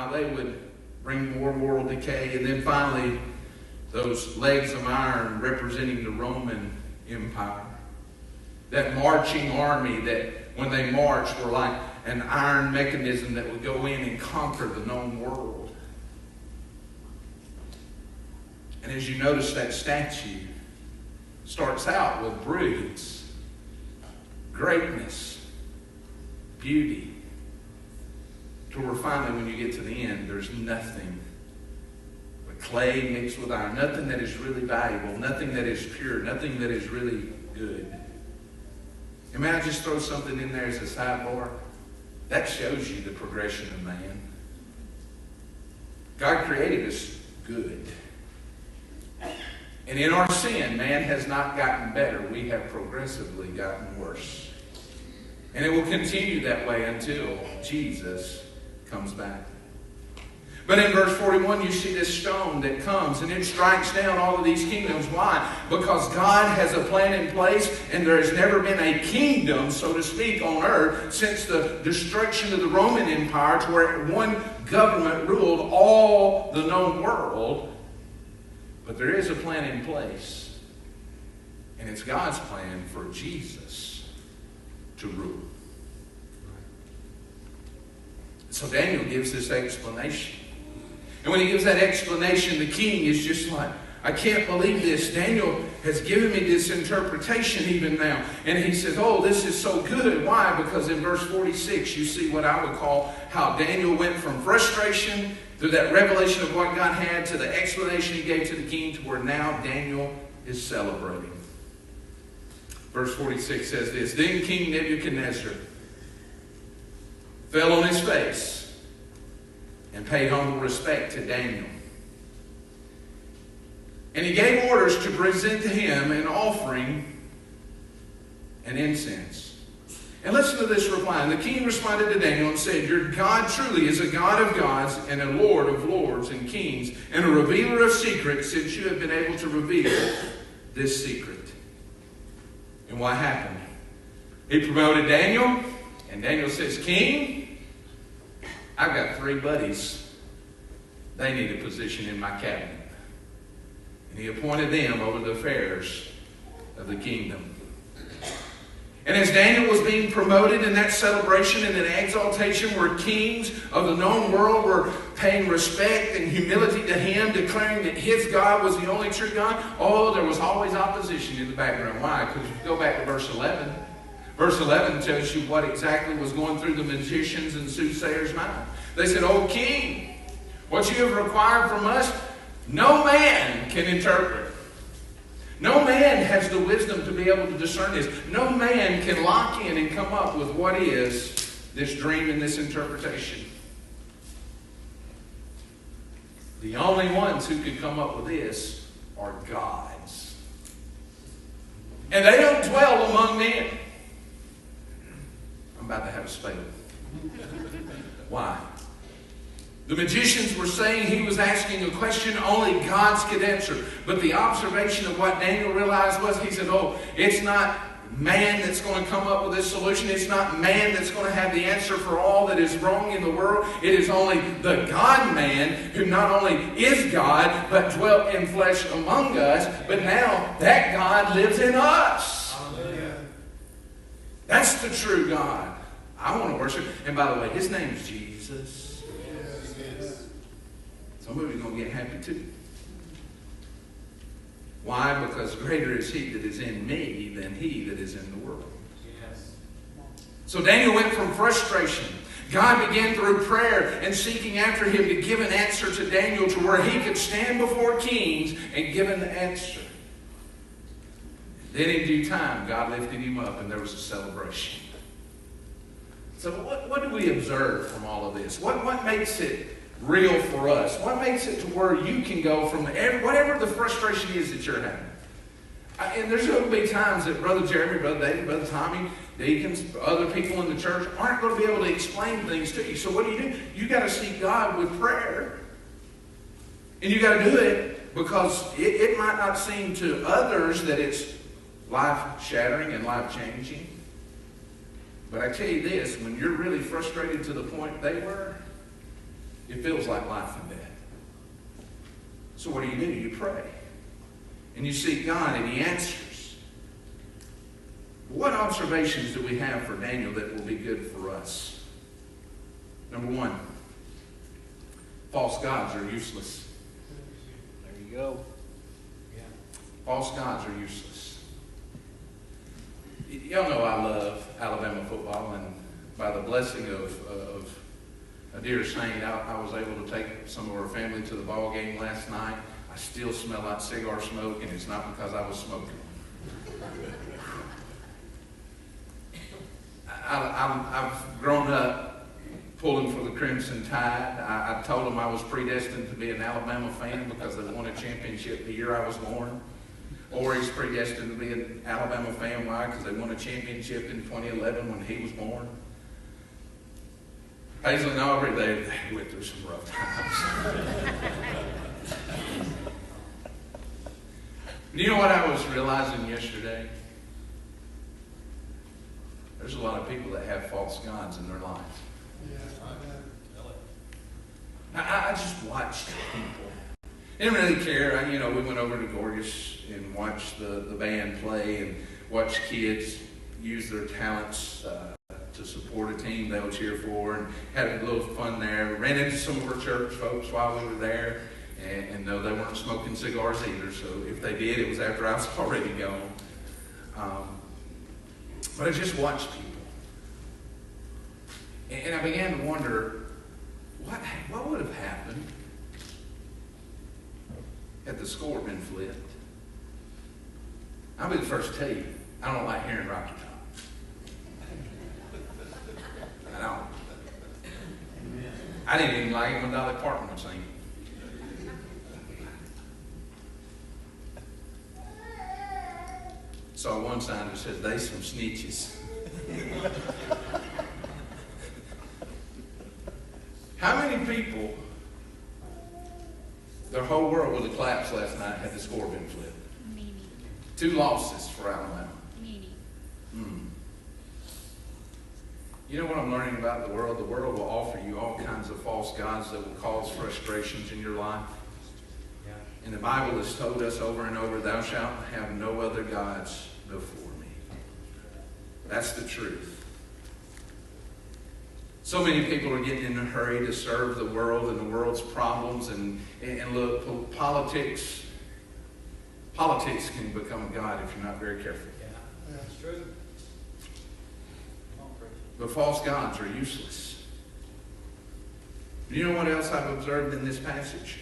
how they would bring more moral decay. And then finally, those legs of iron representing the Roman Empire. That marching army that when they marched were like an iron mechanism that would go in and conquer the known world. And as you notice, that statue starts out with brilliance, greatness, beauty, to where finally when you get to the end, there's nothing but clay mixed with iron, nothing that is really valuable, nothing that is pure, nothing that is really good. And may I just throw something in there as a sidebar? That shows you the progression of man. God created us good. And in our sin, man has not gotten better. We have progressively gotten worse. And it will continue that way until Jesus comes back. But in verse 41, you see this stone that comes and it strikes down all of these kingdoms. Why? Because God has a plan in place, and there has never been a kingdom, so to speak, on earth since the destruction of the Roman Empire, to where one government ruled all the known world. But there is a plan in place, and it's God's plan for Jesus to rule. So Daniel gives this explanation. And when he gives that explanation, the king is just like, I can't believe this. Daniel has given me this interpretation even now. And he says, oh, this is so good. Why? Because in verse 46, you see what I would call how Daniel went from frustration through that revelation of what God had to the explanation he gave to the king, to where now Daniel is celebrating. Verse 46 says this, Then King Nebuchadnezzar fell on his face and paid humble respect to Daniel. And he gave orders to present to him an offering and incense. And listen to this reply. And the king responded to Daniel and said, Your God truly is a God of gods and a Lord of lords and kings and a revealer of secrets, since you have been able to reveal this secret. And what happened? He promoted Daniel, and Daniel says, King, I've got 3 buddies. They need a position in my cabinet. And he appointed them over the affairs of the kingdom. And as Daniel was being promoted in that celebration and in exaltation, where kings of the known world were paying respect and humility to him, declaring that his God was the only true God, oh, there was always opposition in the background. Why? Because if you go back to verse 11. Verse 11 tells you what exactly was going through the magicians and soothsayers' mind. They said, O king, what you have required from us, no man can interpret. No man has the wisdom to be able to discern this. No man can lock in and come up with what is this dream and this interpretation. The only ones who could come up with this are gods. And they don't dwell among men. I'm about to have a spell. Why? The magicians were saying he was asking a question only gods could answer. But the observation of what Daniel realized was, he said, oh, it's not man that's going to come up with this solution. It's not man that's going to have the answer for all that is wrong in the world. It is only the God-man, who not only is God, but dwelt in flesh among us. But now that God lives in us. Hallelujah. That's the true God I want to worship. And by the way, his name is Jesus. Yes. Some of you are going to get happy too. Why? Because greater is he that is in me than he that is in the world. Yes. So Daniel went from frustration. God began through prayer and seeking after him to give an answer to Daniel, to where he could stand before kings and give an answer. Then in due time, God lifted him up and there was a celebration. So what do we observe from all of this? What makes it real for us? What makes it to where you can go from whatever the frustration is that you're having? And there's going to be times that Brother Jeremy, Brother David, Brother Tommy, deacons, other people in the church aren't going to be able to explain things to you. So what do? You got to seek God with prayer. And you got to do it because it might not seem to others that it's life-shattering and life-changing. But I tell you this, when you're really frustrated to the point they were, It feels like life and death. So what do? You pray. And you seek God, and He answers. What observations do we have for Daniel that will be good for us? Number one, false gods are useless. There you go. Yeah. False gods are useless. Y'all know I love Alabama football, and by the blessing of a dear saint, I was able to take some of our family to the ball game last night. I still smell like cigar smoke, and it's not because I was smoking. I've grown up pulling for the Crimson Tide. I told them I was predestined to be an Alabama fan because they won a championship the year I was born. Or he's predestined to be an Alabama fan. Why? Because they won a championship in 2011 when he was born. Paisley and Aubrey, they went through some rough times. You know what I was realizing yesterday? There's a lot of people that have false gods in their lives. I just watched people. Didn't really care. We went over to Gorgeous and watched the band play and watched kids use their talents to support a team they would cheer for, and had a little fun there. Ran into some of our church folks while we were there, and no, they weren't smoking cigars either. So if they did, it was after I was already gone. But I just watched people. And I began to wonder, what would have happened had the score been flipped? I'll be the first to tell you, I don't like hearing Rocky Top. I don't. I didn't even like it when Dolly Parton was singing. Saw one sign that says, "They some snitches." How many people, their whole world would have collapsed last night had the score been flipped? Meanie. 2 losses for Alabama. Meanie. You know what I'm learning about the world? The world will offer you all kinds of false gods that will cause frustrations in your life. Yeah. And the Bible has told us over and over, "Thou shalt have no other gods before me." That's the truth. So many people are getting in a hurry to serve the world and the world's problems, and look, politics can become a god if you're not very careful. Yeah, that's true. But false gods are useless. You know what else I've observed in this passage?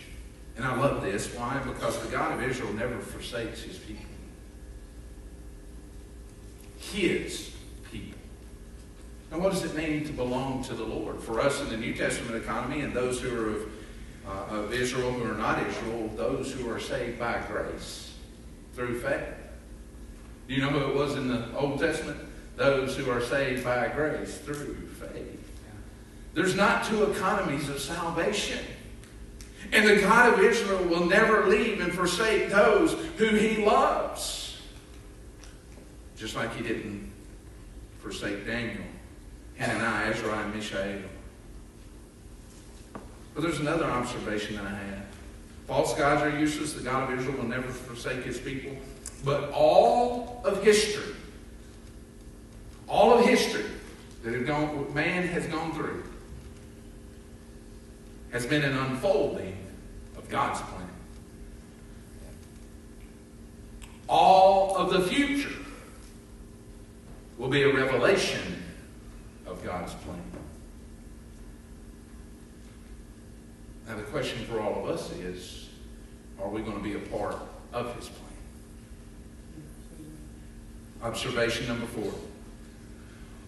And I love this. Why? Because the God of Israel never forsakes His people. His people. Now, what does it mean to belong to the Lord? For us in the New Testament economy, and those who are of Israel who are not Israel, those who are saved by grace through faith. Do you know who it was in the Old Testament? Those who are saved by grace through faith. There's not 2 economies of salvation. And the God of Israel will never leave and forsake those who He loves. Just like He didn't forsake Daniel, Hananiah, Ezra, and Mishael. But there's another observation that I had. False gods are useless. The God of Israel will never forsake His people. But all of history that man has gone through has been an unfolding of God's plan. All of the future will be a revelation of God's plan. Now the question for all of us is, are we going to be a part of His plan? Observation number 4.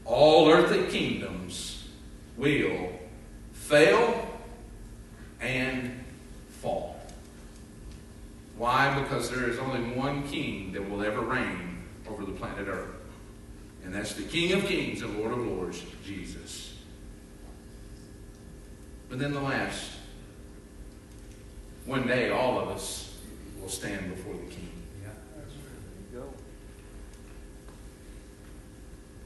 All earthly kingdoms will fail and fall. Why? Because there is only one king that will ever reign over the planet Earth. And that's the King of Kings and Lord of Lords, Jesus. But then the last, one day all of us will stand before the King. Yeah, there you go.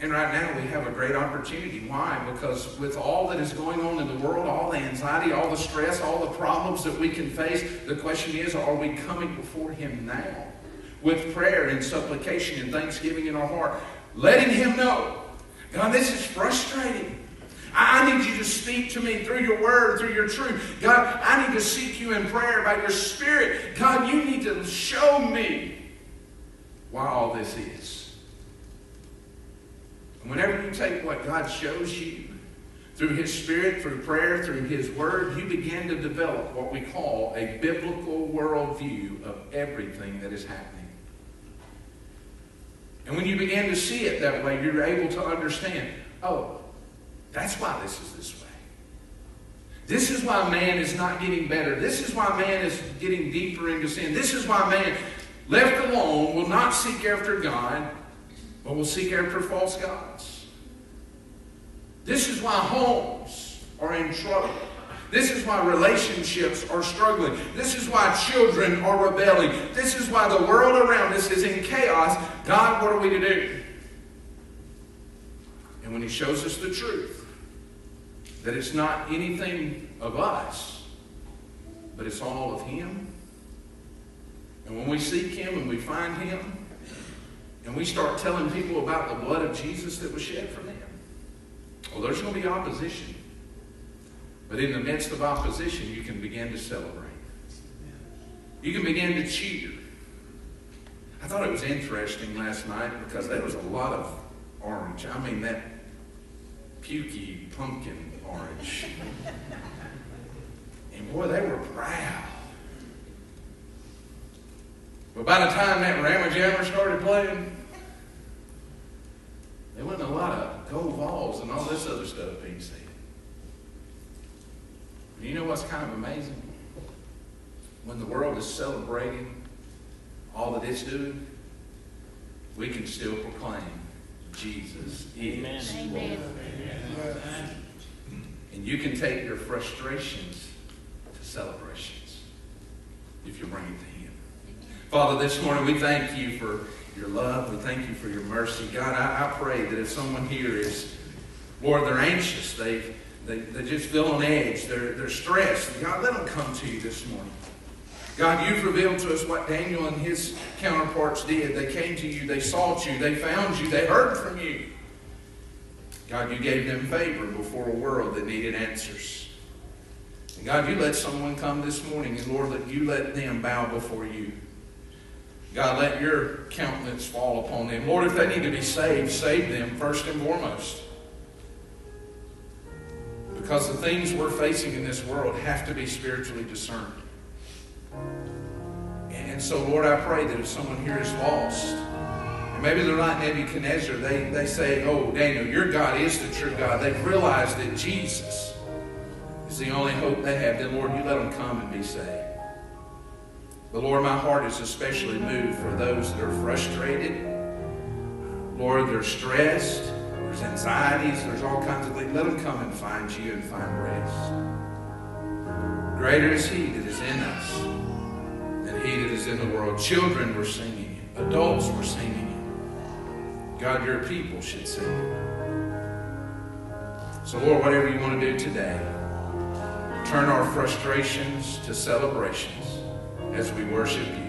And right now we have a great opportunity. Why? Because with all that is going on in the world, all the anxiety, all the stress, all the problems that we can face, the question is, are we coming before Him now with prayer and supplication and thanksgiving in our heart, letting Him know, God, this is frustrating. I need you to speak to me through your word, through your truth. God, I need to seek you in prayer by your Spirit. God, you need to show me why all this is. And whenever you take what God shows you through His Spirit, through prayer, through His word, you begin to develop what we call a biblical worldview of everything that is happening. And when you begin to see it that way, you're able to understand, oh, that's why this is this way. This is why man is not getting better. This is why man is getting deeper into sin. This is why man, left alone, will not seek after God, but will seek after false gods. This is why homes are in trouble. This is why relationships are struggling. This is why children are rebelling. This is why the world around us is in chaos. God, what are we to do? And when He shows us the truth, that it's not anything of us, but it's all of Him. And when we seek Him and we find Him, and we start telling people about the blood of Jesus that was shed for them, well, there's going to be opposition. But in the midst of opposition, you can begin to celebrate. You can begin to cheer. I thought it was interesting last night because there was a lot of orange. I mean, that pukey pumpkin orange. And boy, they were proud. But by the time that Rammer Jammer started playing, there wasn't a lot of gold balls and all this other stuff being said. You know what's kind of amazing? When the world is celebrating all that it's doing, we can still proclaim Jesus is Lord. And you can take your frustrations to celebrations if you bring it to Him. Father, this morning we thank you for your love. We thank you for your mercy. God, I pray that if someone here is, Lord, they're anxious, they just feel on edge, they're stressed, God, let them come to you this morning. God, you've revealed to us what Daniel and his counterparts did. They came to you, they sought you, they found you, they heard from you. God, you gave them favor before a world that needed answers. And God, you let someone come this morning, and Lord, you let them bow before you. God, let your countenance fall upon them. Lord, if they need to be saved, save them first and foremost. Because the things we're facing in this world have to be spiritually discerned. And so, Lord, I pray that if someone here is lost, and maybe they're like Nebuchadnezzar, they say, oh, Daniel, your God is the true God. They've realized that Jesus is the only hope they have. Then, Lord, you let them come and be saved. But, Lord, my heart is especially moved for those that are frustrated. Lord, they're stressed. There's anxieties. There's all kinds of things. Let them come and find you and find rest. Greater is He that is in us than he that is in the world. Children were singing it. Adults were singing it. God, your people should sing it. So, Lord, whatever you want to do today, turn our frustrations to celebrations as we worship you.